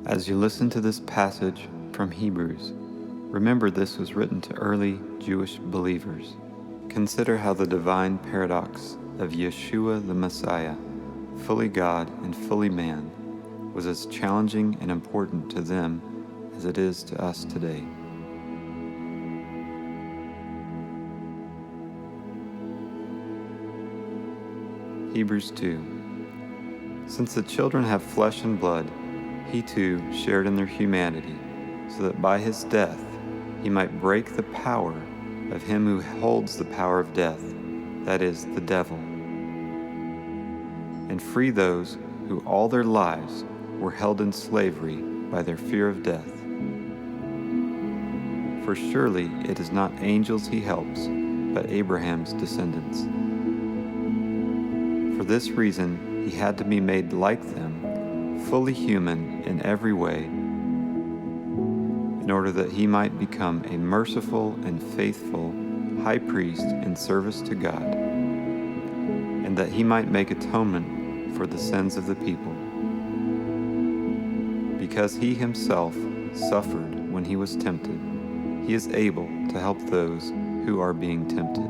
As you listen to this passage from Hebrews, remember this was written to early Jewish believers. Consider how the divine paradox of Yeshua the Messiah, fully God and fully man, was as challenging and important to them as it is to us today. Hebrews 2. Since the children have flesh and blood, he too shared in their humanity, so that by his death he might break the power of him who holds the power of death, that is, the devil, and free those who all their lives were held in slavery by their fear of death. For surely it is not angels he helps, but Abraham's descendants. For this reason he had to be made like them, fully human in every way, in order that he might become a merciful and faithful high priest in service to God, and that he might make atonement for the sins of the people. Because he himself suffered when he was tempted, he is able to help those who are being tempted.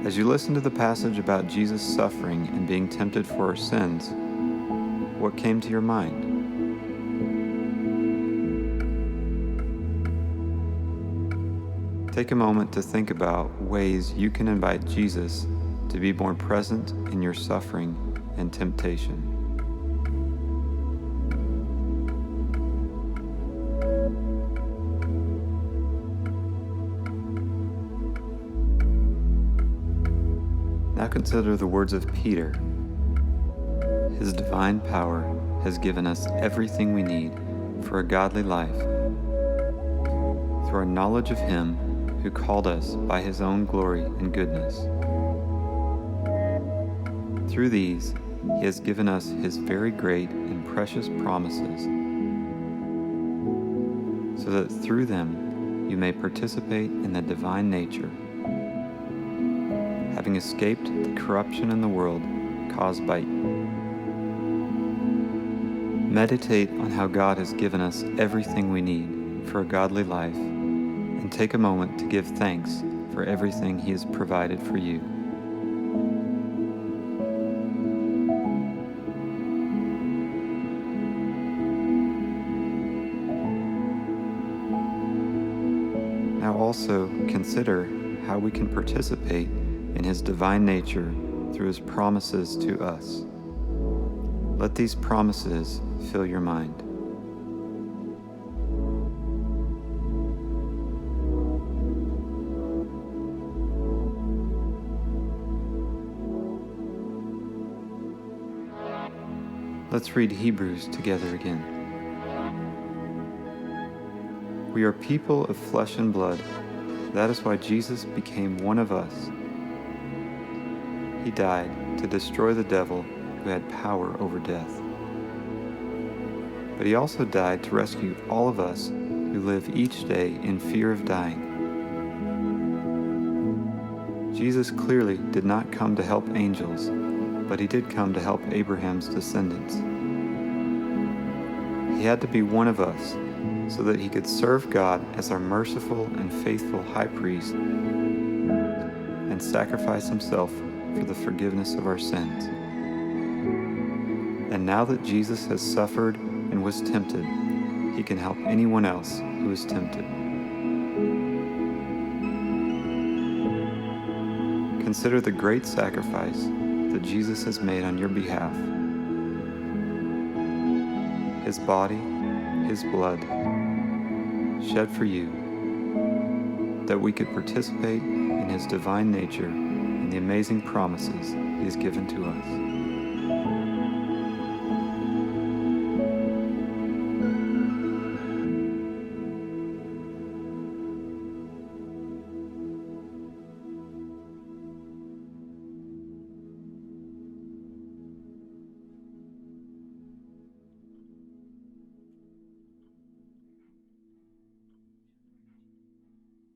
As you listen to the passage about Jesus suffering and being tempted for our sins, what came to your mind? Take a moment to think about ways you can invite Jesus to be more present in your suffering and temptation. Now consider the words of Peter. His divine power has given us everything we need for a godly life through our knowledge of him who called us by his own glory and goodness. Through these, he has given us his very great and precious promises, so that through them you may participate in the divine nature, having escaped the corruption in the world caused by Meditate on how God has given us everything we need for a godly life, and take a moment to give thanks for everything he has provided for you. Now also consider how we can participate in his divine nature through his promises to us. Let these promises fill your mind. Let's read Hebrews together again. We are people of flesh and blood. That is why Jesus became one of us. He died to destroy the devil who had power over death. But he also died to rescue all of us who live each day in fear of dying. Jesus clearly did not come to help angels, but he did come to help Abraham's descendants. He had to be one of us so that he could serve God as our merciful and faithful high priest and sacrifice himself for the forgiveness of our sins. And now that Jesus has suffered and was tempted, he can help anyone else who is tempted. Consider the great sacrifice that Jesus has made on your behalf. His body, his blood, shed for you, that we could participate in his divine nature and the amazing promises he has given to us.